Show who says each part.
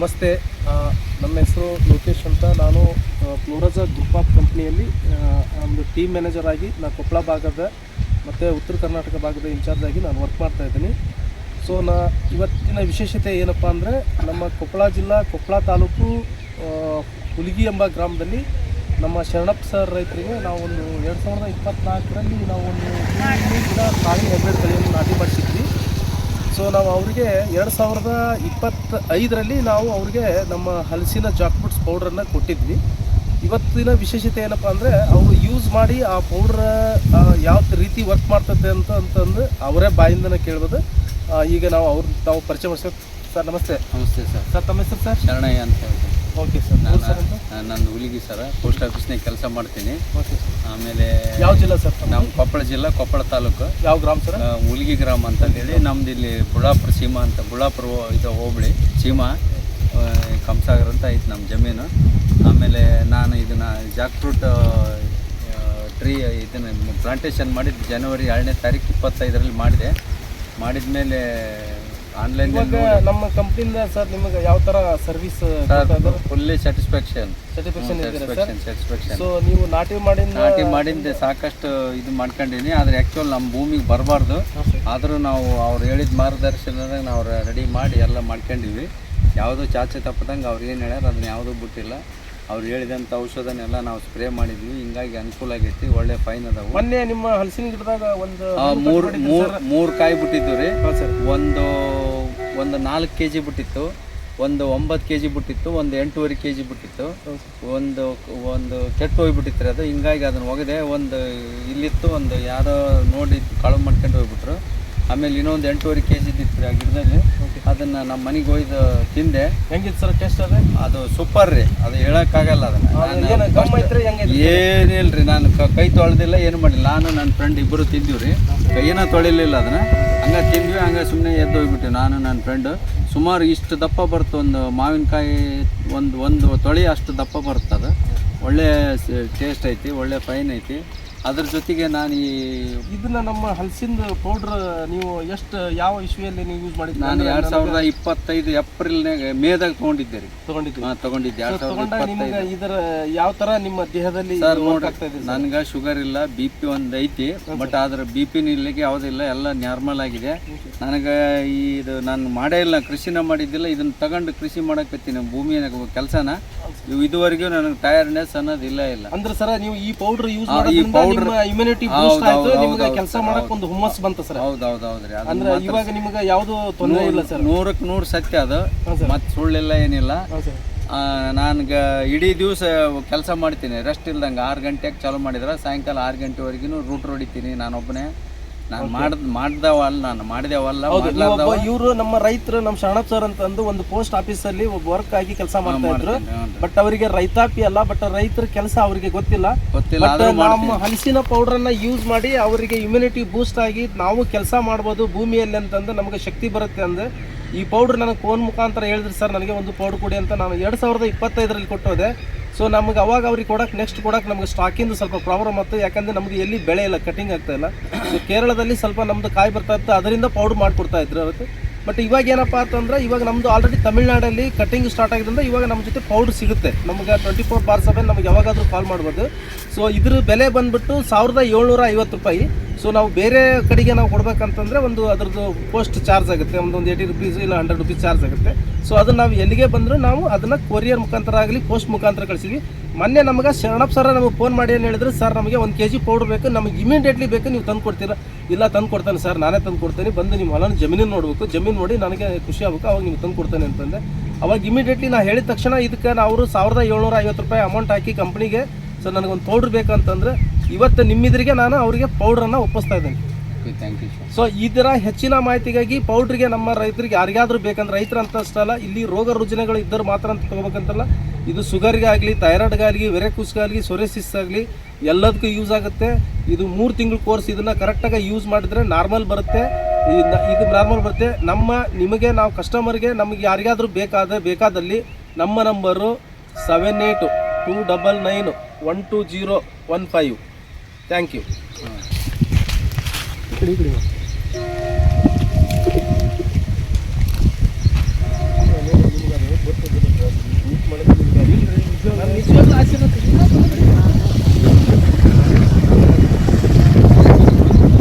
Speaker 1: ನಮಸ್ತೆ. ನಮ್ಮ ಹೆಸರು ಲೋಕೇಶ್ ಅಂತ. ನಾನು ಫ್ಲೋರಜಾ ಗ್ರೂಪ್ ಆಫ್ ಕಂಪ್ನಿಯಲ್ಲಿ ಒಂದು ಟೀಮ್ ಮ್ಯಾನೇಜರ್ ಆಗಿ ನಾನು ಕೊಪ್ಪಳ ಭಾಗದ ಮತ್ತು ಉತ್ತರ ಕರ್ನಾಟಕ ಭಾಗದ ಇನ್ಚಾರ್ಜ್ ಆಗಿ ನಾನು ವರ್ಕ್ ಮಾಡ್ತಾಯಿದ್ದೀನಿ. ಸೊ ಇವತ್ತಿನ ವಿಶೇಷತೆ ಏನಪ್ಪ ಅಂದರೆ, ನಮ್ಮ ಕೊಪ್ಪಳ ಜಿಲ್ಲಾ ಕೊಪ್ಪಳ ತಾಲೂಕು ಹುಲಿಗಿ ಎಂಬ ಗ್ರಾಮದಲ್ಲಿ ನಮ್ಮ ಶರಣಪ್ಪ ಸರ್ ರೈತರಿಗೆ ನಾವು ಒಂದು 2024ರಲ್ಲಿ ನಾವು ಒಂದು ಗಿಡ ಕಾಳಿ ಹೈಬ್ರಿಡ್ ತಳಿಯನ್ನು ನಾಟಿ ಮಾಡಿಸಿದ್ವಿ. ಸೊ ನಾವು ಅವರಿಗೆ 2025ರಲ್ಲಿ ನಾವು ಅವ್ರಿಗೆ ನಮ್ಮ ಹಲಸಿನ ಜಾಕ್ಫ್ರೂಟ್ಸ್ ಪೌಡ್ರನ್ನು ಕೊಟ್ಟಿದ್ವಿ. ಇವತ್ತಿನ ವಿಶೇಷತೆ ಏನಪ್ಪ ಅಂದರೆ, ಅವರು ಯೂಸ್ ಮಾಡಿ ಆ ಪೌಡ್ರ್ ಯಾವ ರೀತಿ ವರ್ಕ್ ಮಾಡ್ತದೆ ಅಂತಂದು ಅವರೇ ಬಾಯಿಂದನೇ ಕೇಳ್ಬೋದು. ಈಗ ನಾವು ಪರಿಚಯ ಮಾಡಿಸ್ಬೇಕು. ಸರ್ ನಮಸ್ತೆ.
Speaker 2: ನಮಸ್ತೆ ಸರ್.
Speaker 1: ಸರ್ ತಮ್ಮ ಹೆಸರು? ಸರ್
Speaker 2: ಶರಣಯ್ಯ ಅಂತ ಹೇಳ್ತೀನಿ.
Speaker 1: Okay sir.
Speaker 2: ನಾನು ಹುಲಿಗಿ ಸರ್, ಪೋಸ್ಟ್ ಆಫೀಸ್ನಾಗ ಕೆಲಸ ಮಾಡ್ತೀನಿ.
Speaker 1: Okay sir.
Speaker 2: ಆಮೇಲೆ
Speaker 1: ಯಾವ ಜಿಲ್ಲಾ ಸರ್?
Speaker 2: ನಮ್ಮ ಕೊಪ್ಪಳ ಜಿಲ್ಲಾ, ಕೊಪ್ಪಳ ತಾಲೂಕು.
Speaker 1: ಯಾವ ಗ್ರಾಮ ಸರ್?
Speaker 2: ಹುಲಿಗಿ ಗ್ರಾಮ ಅಂತ ಹೇಳಿ. ನಮ್ದು ಇಲ್ಲಿ ಬುಳ್ಳಾಪುರ ಸೀಮಾ ಅಂತ, ಬುಳ್ಳಾಪುರ ಇದು ಹೋಬಳಿ ಸೀಮಾ ಕಂಸಾಗರ ಅಂತ ಐತೆ ನಮ್ಮ ಜಮೀನು. ಆಮೇಲೆ ನಾನು ಇದನ್ನು ಜಾಕ್ಫ್ರೂಟ್ ಟ್ರೀ ಇದನ್ನು ಪ್ಲಾಂಟೇಶನ್ ಮಾಡಿದ್ದು ಜನವರಿ 2ನೇ ತಾರೀಕು 25ರಲ್ಲಿ ಮಾಡಿದ್ಮೇಲೆ ಆನ್ಲೈನ್
Speaker 1: ನಮ್ಮ ಕಂಪ್ನಿಯಿಂದ ಸರ್ ನಿಮಗೆ ಯಾವ ಥರ ಸರ್ವಿಸ್?
Speaker 2: Fully satisfaction.
Speaker 1: ಸೊ ನೀವು ನಾಟಿ
Speaker 2: ಮಾಡಿಂದ ಸಾಕಷ್ಟು ಇದು ಮಾಡ್ಕೊಂಡಿನಿ. ಆದರೆ ಆ್ಯಕ್ಚುಲ್ ನಮ್ಮ ಭೂಮಿಗೆ ಬರಬಾರ್ದು. ಆದರೂ ನಾವು ಅವ್ರು ಹೇಳಿದ ಮಾರ್ಗದರ್ಶನದಾಗ ನಾವು ರೆಡಿ ಮಾಡಿ ಎಲ್ಲ ಮಾಡ್ಕೊಂಡಿವಿ. ಯಾವುದೂ ಚಾಚೆ ತಪ್ಪದಂಗೆ ಅವ್ರು ಏನು ಹೇಳ್ಯಾರ ಅದನ್ನ ಯಾವುದೂ ಬಿಟ್ಟಿಲ್ಲ. ಅವ್ರು ಹೇಳಿದಂಥ ಔಷಧನೆಲ್ಲ ನಾವು ಸ್ಪ್ರೇ ಮಾಡಿದ್ವಿ. ಹಿಂಗಾಗಿ ಅನುಕೂಲ ಆಗೈತಿ. ಒಳ್ಳೆ ಫೈನ್ ಅದಾವು.
Speaker 1: ಮೊನ್ನೆ ನಿಮ್ಮ ಹಲಸಿನ ಗಿಡದಾಗ
Speaker 2: ಮೂರು ಕಾಯಿ ಬಿಟ್ಟಿದ್ದು ರೀ. ಒಂದು 4 kg ಬಿಟ್ಟಿತ್ತು, ಒಂದು 9 kg ಬಿಟ್ಟಿತ್ತು, ಒಂದು 8.5 kg ಬಿಟ್ಟಿತ್ತು, ಒಂದು ಕೆಟ್ಟು ಹೋಗ್ಬಿಟ್ಟಿತ್ತು ರೀ ಅದು. ಹಿಂಗಾಗಿ ಅದನ್ನು ಒಗದೆ ಒಂದು ಇಲ್ಲಿತ್ತು, ಒಂದು ಯಾರೋ ನೋಡಿ ಕಾಳು ಮಾಡ್ಕೊಂಡು ಹೋಗ್ಬಿಟ್ರು. ಆಮೇಲೆ ಇನ್ನೊಂದು 8.5 kg ಇತ್ತು ರೀ ಆ ಗಿಡದಲ್ಲಿ. ಅದನ್ನು ನಮ್ಮ ಮನೆಗೆ ಒಯ್ದು ತಿಂದೆ.
Speaker 1: ಹೆಂಗಿತ್ತು ಸರ್ ಟೇಸ್ಟ್?
Speaker 2: ಅದು ಸೂಪರ್ ರೀ. ಅದು ಹೇಳೋಕ್ಕಾಗಲ್ಲ. ಅದನ್ನು ಏನಿಲ್ಲ ರೀ, ನಾನು ಕೈ ತೊಳೆದಿಲ್ಲ, ಏನು ಮಾಡಿಲ್ಲ. ನಾನು ನನ್ನ ಫ್ರೆಂಡ್ ಇಬ್ಬರು ತಿಂದೀವಿ ರೀ. ಕೈಯನ್ನ ತೊಳಿಲಿಲ್ಲ ಅದನ್ನು. ಹಂಗೆ ತಿಂದ್ವಿ, ಹಂಗೆ ಸುಮ್ಮನೆ ಎದ್ದು ಹೋಗ್ಬಿಟ್ಟಿವಿ ನಾನು ನನ್ನ ಫ್ರೆಂಡು. ಸುಮಾರು ಇಷ್ಟು ದಪ್ಪ ಬರುತ್ತೆ ಒಂದು ಮಾವಿನಕಾಯಿ, ಒಂದು ತೊಳಿ ಅಷ್ಟು ದಪ್ಪ ಬರುತ್ತೆ. ಅದು ಒಳ್ಳೆ ಟೇಸ್ಟ್ ಐತಿ, ಒಳ್ಳೆ ಫೈನ್ ಐತಿ. ಅದ್ರ ಜೊತೆಗೆ ನಾನು
Speaker 1: ಇದನ್ನ ನಮ್ಮ ಹಲಸಿಂದ ಪೌಡ್ರ್ ನೀವು ಯಾವ ಇಶ್ವಿಯಲ್ಲಿ ನೀವು ಯೂಸ್ ಮಾಡಿದ್ರಿ?
Speaker 2: ನಾನು 2025 ಏಪ್ರಿಲ್ನಾಗ ಮೇದಾಗ ತೊಗೊಂಡಿದ್ದೆ ರೀ. ತಗೊಂಡಿದ್ದೆ
Speaker 1: ಇದರ ಯಾವ ಥರ ನಿಮ್ಮ ದೇಹದಲ್ಲಿ?
Speaker 2: ಸರ್ ನೋಡಿ, ನನಗೆ ಶುಗರ್ ಇಲ್ಲ, BP ಒಂದು ಐತಿ. ಬಟ್ ಆದ್ರೆ BP ಇಲ್ಲಿಗೆ ಯಾವುದಿಲ್ಲ, ಎಲ್ಲ ನಾರ್ಮಲ್ ಆಗಿದೆ. ನನಗೆ ಇದು ನಾನು ಮಾಡೇ ಇಲ್ಲ, ಕೃಷಿನ ಮಾಡಿದ್ದಿಲ್ಲ. ಇದನ್ನು ತಗೊಂಡು ಕೃಷಿ ಮಾಡಕತ್ತೀನಿ ಭೂಮಿಯಾಗ ಕೆಲಸನ. ಇದುವರೆಗೂ ನನಗೆ ಟಯರ್ಡ್ನೆಸ್ ಅನ್ನೋದು ಇಲ್ಲ. ಅಂದ್ರೆ
Speaker 1: ಸರ್ ನೀವು ಈ ಪೌಡರ್ ಯೂಸ್ ಮಾಡೋದ್ರಿಂದ ನಿಮ್ಮ ಇಮ್ಯುನಿಟಿ ಬೂಸ್ಟ್ ಆಯ್ತು, ನಿಮಗೆ ಕೆಲಸ ಮಾಡಕ್ಕೆ ಒಂದು ಹುಮ್ಮಸ್ ಬಂತು ಸರ್?
Speaker 2: ಹೌದೌದ್ರಿ.
Speaker 1: ಅಂದ್ರೆ ಇವಾಗ ನಿಮಗೆ ಯಾವುದು ತೊಂದರೆ ಇಲ್ಲ ಸರ್?
Speaker 2: 100ಕ್ಕೆ 100 ಸತ್ಯ ಅದು. ಮತ್ತೆ ಸುಳ್ಳಿಲ್ಲ, ಏನಿಲ್ಲ. ನನಗೆ ಇಡೀ ದಿವಸ ಕೆಲಸ ಮಾಡ್ತೀನಿ, ರೆಸ್ಟ್ ಇಲ್ದಂಗೆ. 6 ಗಂಟೆಗೆ ಚಾಲೂ ಮಾಡಿದ್ರೆ ಸಾಯಂಕಾಲ 6 ಗಂಟೆವರೆಗೂ ರೂಟ್ ಹೊಡಿತೀನಿ ನಾನೊಬ್ಬನೇ. ನಾನು ಮಾಡಿದೆವಲ್ಲ.
Speaker 1: ಇವರು ನಮ್ಮ ರೈತರು, ನಮ್ಮ ಶರಣಪ್ಪ ಸರ್ ಅಂತಂದು ಒಂದು ಪೋಸ್ಟ್ ಆಫೀಸಲ್ಲಿ ವರ್ಕ್ ಆಗಿ ಕೆಲಸ ಮಾಡ್ತಾ ಇದ್ರು. ಬಟ್ ಅವರಿಗೆ ರೈತಾಪಿ ಅಲ್ಲ, ಬಟ್ ರೈತರ ಕೆಲಸ ಅವರಿಗೆ ಗೊತ್ತಿಲ್ಲ. ನಮ್ಮ ಹಲಸಿನ ಪೌಡರ್ನ ಯೂಸ್ ಮಾಡಿ ಅವರಿಗೆ ಇಮ್ಯುನಿಟಿ ಬೂಸ್ಟ್ ಆಗಿ ನಾವು ಕೆಲಸ ಮಾಡ್ಬೋದು ಭೂಮಿಯಲ್ಲಿ ಅಂತಂದು ನಮಗೆ ಶಕ್ತಿ ಬರುತ್ತೆ ಅಂದ್ರೆ ಈ ಪೌಡ್ರ್ ನನಗೆ ಫೋನ್ ಮುಖಾಂತರ ಹೇಳಿದ್ರು, ಸರ್ ನನಗೆ ಒಂದು ಪೌಡ್ರ್ ಕೊಡಿ ಅಂತ. ನಾನು 2025ರಲ್ಲಿ ಕೊಟ್ಟೋದೆ. ಸೊ ನಮಗೆ ಅವಾಗ ಅವ್ರಿಗೆ ನೆಕ್ಸ್ಟ್ ಕೊಡೋಕೆ ನಮಗೆ ಸ್ಟಾಕಿಂದು ಸ್ವಲ್ಪ ಪ್ರಾಬ್ಲಮ್ ಆಯ್ತು. ಯಾಕಂದರೆ ನಮಗೆ ಎಲ್ಲಿ ಬೆಳೆ ಇಲ್ಲ, ಕಟಿಂಗ್ ಆಗ್ತಾ ಇಲ್ಲ. ಸೊ ಕೇರಳದಲ್ಲಿ ಸ್ವಲ್ಪ ನಮ್ಮದು ಕಾಯಿ ಬರ್ತಾ ಇತ್ತು, ಅದರಿಂದ ಪೌಡ್ರ್ ಮಾಡಿಕೊಡ್ತಾ ಇದ್ರು ಅದಕ್ಕೆ. ಬಟ್ ಇವಾಗ ಏನಪ್ಪ ಅಂತಂದ್ರೆ, ಇವಾಗ ನಮ್ಮದು ಆಲ್ರೆಡಿ ತಮಿಳ್ನಾಡಲ್ಲಿ ಕಟಿಂಗ್ ಸ್ಟಾರ್ಟ್ ಆಗಿದ್ದರಿಂದ ಇವಾಗ ನಮ್ಮ ಜೊತೆ ಪೌಡ್ರ್ ಸಿಗುತ್ತೆ ನಮಗೆ 24/7. ನಮಗೆ ಯಾವಾಗಾದರೂ ಕಾಲ್ ಮಾಡ್ಬೋದು. ಸೊ ಇದ್ರ ಬೆಲೆ ಬಂದುಬಿಟ್ಟು 1750 ರೂಪಾಯಿ. ಸೊ ನಾವು ಬೇರೆ ಕಡೆಗೆ ನಾವು ಕೊಡ್ಬೇಕಂತಂದರೆ ಅದ್ರದ್ದು ಪೋಸ್ಟ್ ಚಾರ್ಜ್ ಆಗುತ್ತೆ, ಒಂದು 80 ರೂಪೀಸ್ ಇಲ್ಲ 100 ರೂಪೀಸ್ ಚಾರ್ಜ್ ಆಗುತ್ತೆ. ಸೊ ಅದನ್ನು ನಾವು ಎಲ್ಲಿಗೆ ಬಂದರೂ ನಾವು ಅದನ್ನು ಕೊರಿಯರ್ ಮುಖಾಂತರ ಆಗಲಿ ಪೋಸ್ಟ್ ಮುಖಾಂತರ ಕಳಿಸಿದ್ವಿ. ಮೊನ್ನೆ ನಮಗೆ ಶರಣಪ್ಪ ಸರ್ ನಮಗೆ ಫೋನ್ ಮಾಡಿ ಏನು ಹೇಳಿದ್ರು, ಸರ್ ನಮಗೆ 1 kg ಪೌಡ್ರ್ ಬೇಕು, ನಮಗೆ ಇಮಿಡಿಯೇಟ್ಲಿ ಬೇಕು, ನೀವು ತಂದು ಕೊಡ್ತೀರಾ? ಇಲ್ಲ ತಂದು ಕೊಡ್ತಾನೆ ಸರ್, ನಾನೇ ತಂದು ಕೊಡ್ತೇನೆ, ಬಂದು ನಿಮ್ಮ ಹೊಲನ ಜಮೀನು ನೋಡಬೇಕು, ಜಮೀನು ನೋಡಿ ನನಗೆ ಖುಷಿ ಆಗಬೇಕು, ಅವಾಗ ನೀವು ತಂದು ಕೊಡ್ತೇನೆ ಅಂತಂದೆ. ಅವಾಗ ಇಮಿಡಿಯೇಟ್ಲಿ ನಾನು ಹೇಳಿದ ತಕ್ಷಣ ಇದಕ್ಕೆ ಅವರು 1750 ರೂಪಾಯಿ ಅಮೌಂಟ್ ಹಾಕಿ ಕಂಪ್ನಿಗೆ, ಸರ್ ನನಗೊಂದು ಪೌಡ್ರ್ ಬೇಕಂತಂದರೆ ಇವತ್ತು ನಿಮ್ಮಿದ್ರಿಗೆ ನಾನು ಅವರಿಗೆ ಪೌಡ್ರನ್ನು ಒಪ್ಪಿಸ್ತಾ ಇದ್ದೇನೆ.
Speaker 2: Thank you sir.
Speaker 1: ಸೊ ಇದರ ಹೆಚ್ಚಿನ ಮಾಹಿತಿಗಾಗಿ ಪೌಡ್ರಿಗೆ ನಮ್ಮ ರೈತರಿಗೆ ಯಾರಿಗಾದ್ರೂ ಬೇಕಂದ್ರೆ, ರೈತರು ಅಂತ ಅಷ್ಟಲ್ಲ, ಇಲ್ಲಿ ರೋಗ ರುಜಿನಗಳು ಇದ್ದರು ಮಾತ್ರ ಅಂತ ತೊಗೋಬೇಕಂತಲ್ಲ. ಇದು ಶುಗರ್ಗಾಗಲಿ, ಥೈರಾಯ್ಡ್ಗಾಗಲಿ, ವೆರೆಕುಸ್ಗಾಗಲಿ, ಸೊರೆಸಿಸ್ ಆಗಲಿ ಎಲ್ಲದಕ್ಕೂ ಯೂಸ್ ಆಗುತ್ತೆ. ಇದು 3 ತಿಂಗಳ ಕೋರ್ಸ್. ಇದನ್ನು ಕರೆಕ್ಟಾಗಿ ಯೂಸ್ ಮಾಡಿದ್ರೆ ನಾರ್ಮಲ್ ಬರುತ್ತೆ. ಇದು ನಾರ್ಮಲ್ ಬರುತ್ತೆ. ನಿಮಗೆ ನಾವು ಕಸ್ಟಮರ್ಗೆ ನಮಗೆ ಯಾರಿಗಾದ್ರೂ ಬೇಕಾದಲ್ಲಿ ನಮ್ಮ ನಂಬರು 7829912015. Thank you. ಇಷ್ಟೆಲ್ಲ ಹಸಿ